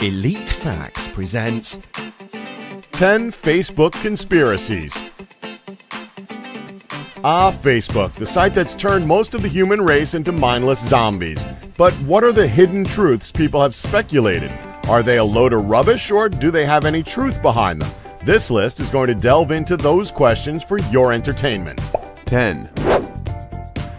Elite Facts presents 10 Facebook Conspiracies. Facebook, the site that's turned most of the human race into mindless zombies. But what are the hidden truths people have speculated? Are they a load of rubbish, or do they have any truth behind them? This list is going to delve into those questions for your entertainment. 10.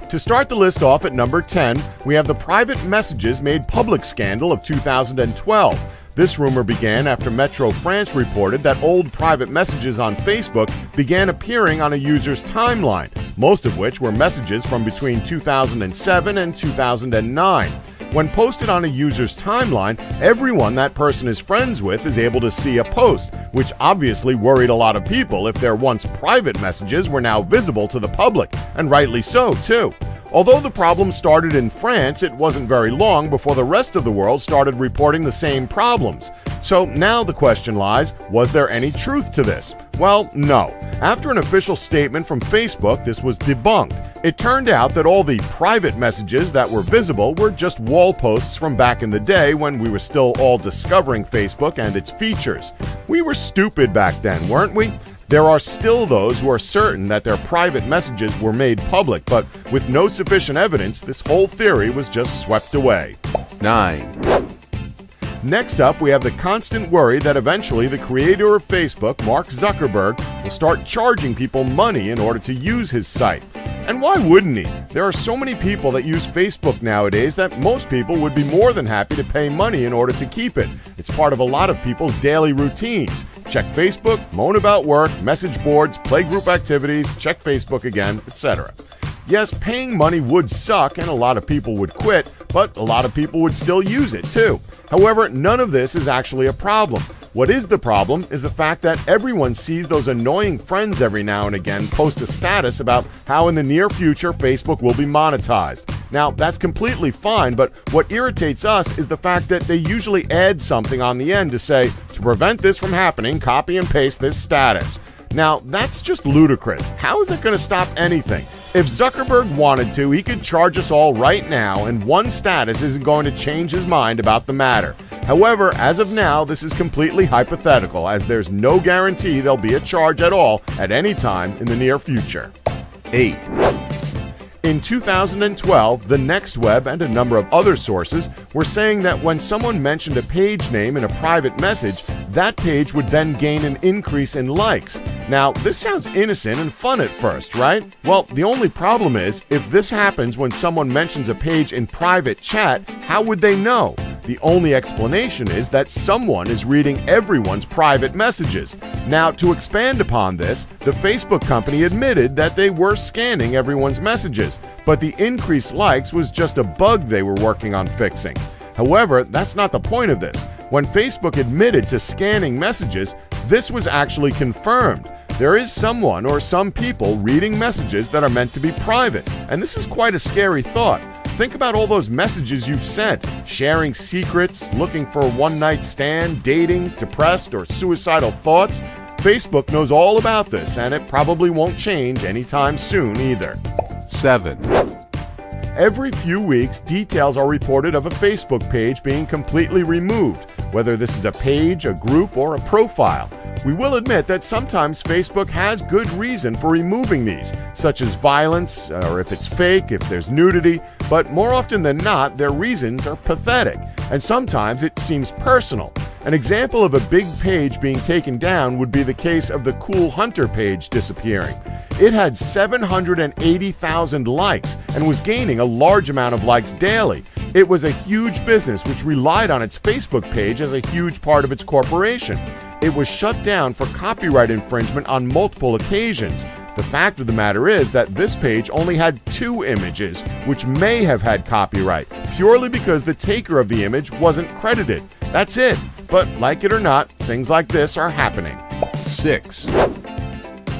To start the list off at number 10, we have the private messages made public scandal of 2012. This rumor began after Metro France reported that old private messages on Facebook began appearing on a user's timeline, most of which were messages from between 2007 and 2009. When posted on a user's timeline, everyone that person is friends with is able to see a post, which obviously worried a lot of people if their once private messages were now visible to the public, and rightly so, too. Although the problem started in France, it wasn't very long before the rest of the world started reporting the same problems. So now the question lies, was there any truth to this? Well, no. After an official statement from Facebook, this was debunked. It turned out that all the private messages that were visible were just wall posts from back in the day when we were still all discovering Facebook and its features. We were stupid back then, weren't we? There are still those who are certain that their private messages were made public, but with no sufficient evidence, this whole theory was just swept away. 9. Next up, we have the constant worry that eventually the creator of Facebook, Mark Zuckerberg, will start charging people money in order to use his site. And why wouldn't he? There are so many people that use Facebook nowadays that most people would be more than happy to pay money in order to keep it. It's part of a lot of people's daily routines. Check Facebook, moan about work, message boards, play group activities, check Facebook again, etc. Yes, paying money would suck and a lot of people would quit, but a lot of people would still use it too. However, none of this is actually a problem. What is the problem is the fact that everyone sees those annoying friends every now and again post a status about how in the near future Facebook will be monetized. Now, that's completely fine, but what irritates us is the fact that they usually add something on the end to say, to prevent this from happening, copy and paste this status. Now, that's just ludicrous. How is that going to stop anything? If Zuckerberg wanted to, he could charge us all right now, and one status isn't going to change his mind about the matter. However, as of now, this is completely hypothetical, as there's no guarantee there'll be a charge at all at any time in the near future. 8. In 2012, the NextWeb and a number of other sources were saying that when someone mentioned a page name in a private message, that page would then gain an increase in likes. Now, this sounds innocent and fun at first, right? Well, the only problem is, if this happens when someone mentions a page in private chat, how would they know? The only explanation is that someone is reading everyone's private messages. Now, to expand upon this, the Facebook company admitted that they were scanning everyone's messages, but the increased likes was just a bug they were working on fixing. However, that's not the point of this. When Facebook admitted to scanning messages, this was actually confirmed. There is someone or some people reading messages that are meant to be private, and this is quite a scary thought. Think about all those messages you've sent, sharing secrets, looking for a one-night stand, dating, depressed, or suicidal thoughts. Facebook knows all about this, and it probably won't change anytime soon either. 7. Every few weeks, details are reported of a Facebook page being completely removed, whether this is a page, a group, or a profile. We will admit that sometimes Facebook has good reason for removing these, such as violence, or if it's fake, if there's nudity, but more often than not, their reasons are pathetic, and sometimes it seems personal. An example of a big page being taken down would be the case of the Cool Hunter page disappearing. It had 780,000 likes and was gaining a large amount of likes daily. It was a huge business which relied on its Facebook page as a huge part of its corporation. It was shut down for copyright infringement on multiple occasions. The fact of the matter is that this page only had 2 images, which may have had copyright, purely because the taker of the image wasn't credited. That's it. But like it or not, things like this are happening. 6.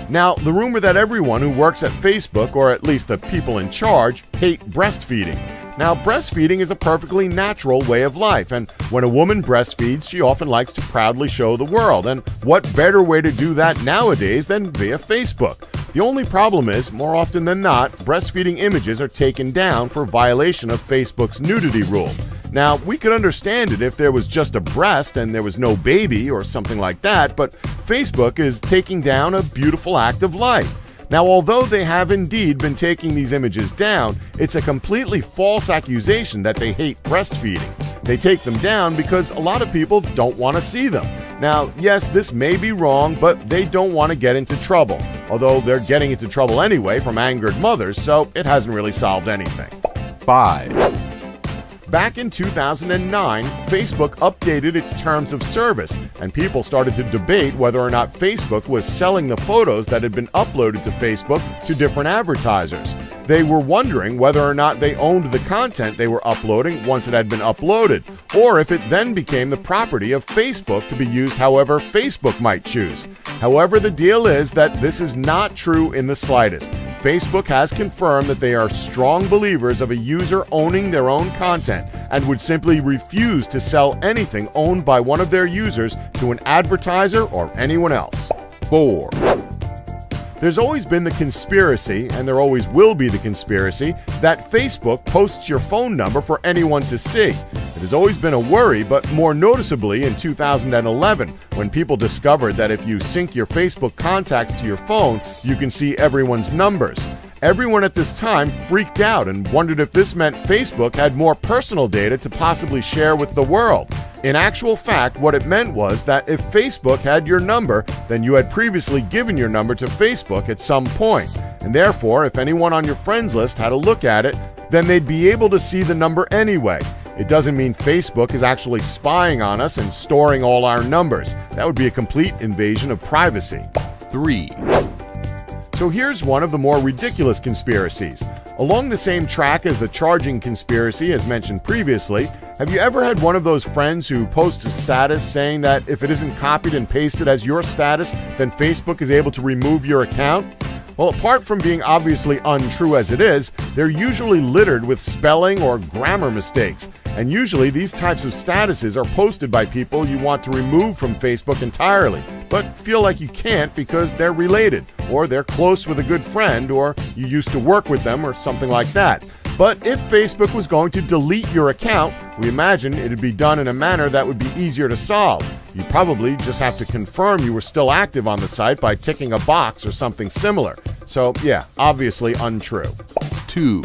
Now, the rumor that everyone who works at Facebook, or at least the people in charge, hate breastfeeding. Now, breastfeeding is a perfectly natural way of life, and when a woman breastfeeds, she often likes to proudly show the world. And what better way to do that nowadays than via Facebook? The only problem is, more often than not, breastfeeding images are taken down for violation of Facebook's nudity rule. Now, we could understand it if there was just a breast and there was no baby or something like that, but Facebook is taking down a beautiful act of life. Now, although they have indeed been taking these images down, it's a completely false accusation that they hate breastfeeding. They take them down because a lot of people don't want to see them. Now, yes, this may be wrong, but they don't want to get into trouble, although they're getting into trouble anyway from angered mothers, so it hasn't really solved anything. 5, Back in 2009, Facebook updated its terms of service, and people started to debate whether or not Facebook was selling the photos that had been uploaded to Facebook to different advertisers. They were wondering whether or not they owned the content they were uploading once it had been uploaded, or if it then became the property of Facebook to be used however Facebook might choose. However, the deal is that this is not true in the slightest. Facebook has confirmed that they are strong believers of a user owning their own content and would simply refuse to sell anything owned by one of their users to an advertiser or anyone else. 4, There's always been the conspiracy, and there always will be the conspiracy, that Facebook posts your phone number for anyone to see. It has always been a worry, but more noticeably in 2011, when people discovered that if you sync your Facebook contacts to your phone, you can see everyone's numbers. Everyone at this time freaked out and wondered if this meant Facebook had more personal data to possibly share with the world. In actual fact, what it meant was that if Facebook had your number, then you had previously given your number to Facebook at some point. And therefore, if anyone on your friends list had a look at it, then they'd be able to see the number anyway. It doesn't mean Facebook is actually spying on us and storing all our numbers. That would be a complete invasion of privacy. 3, So here's one of the more ridiculous conspiracies. Along the same track as the charging conspiracy as mentioned previously, have you ever had one of those friends who posts a status saying that if it isn't copied and pasted as your status, then Facebook is able to remove your account? Well, apart from being obviously untrue as it is, they're usually littered with spelling or grammar mistakes. And usually these types of statuses are posted by people you want to remove from Facebook entirely, but feel like you can't because they're related, or they're close with a good friend, or you used to work with them, or something like that. But if Facebook was going to delete your account, we imagine it'd be done in a manner that would be easier to solve. You'd probably just have to confirm you were still active on the site by ticking a box or something similar. So yeah, obviously untrue. 2,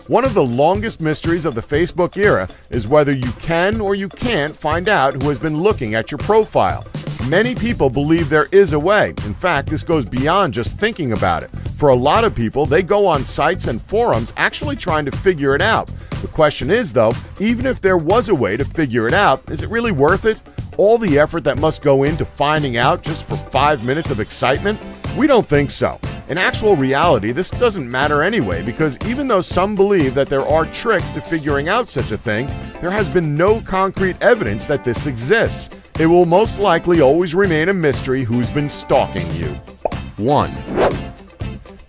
One of the longest mysteries of the Facebook era is whether you can or you can't find out who has been looking at your profile. Many people believe there is a way. In fact, this goes beyond just thinking about it. For a lot of people, they go on sites and forums actually trying to figure it out. The question is, though, even if there was a way to figure it out, is it really worth it? All the effort that must go into finding out just for 5 minutes of excitement? We don't think so. In actual reality, this doesn't matter anyway, because even though some believe that there are tricks to figuring out such a thing, there has been no concrete evidence that this exists. It will most likely always remain a mystery who's been stalking you. 1,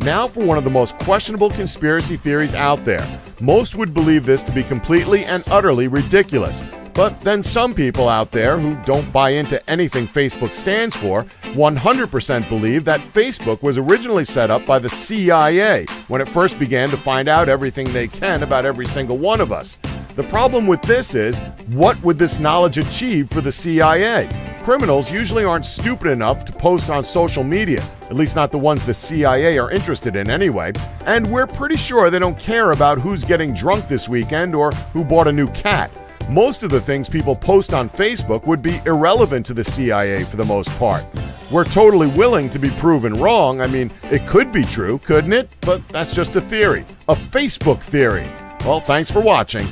Now for one of the most questionable conspiracy theories out there. Most would believe this to be completely and utterly ridiculous. But then some people out there who don't buy into anything Facebook stands for 100% believe that Facebook was originally set up by the CIA when it first began to find out everything they can about every single one of us. The problem with this is, what would this knowledge achieve for the CIA? Criminals usually aren't stupid enough to post on social media, at least not the ones the CIA are interested in anyway, and we're pretty sure they don't care about who's getting drunk this weekend or who bought a new cat. Most of the things people post on Facebook would be irrelevant to the CIA for the most part. We're totally willing to be proven wrong. I mean, it could be true, couldn't it? But that's just a theory. A Facebook theory. Well, thanks for watching.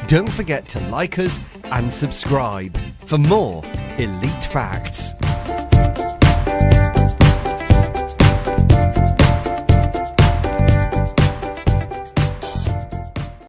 Don't forget to like us and subscribe for more Elite Facts.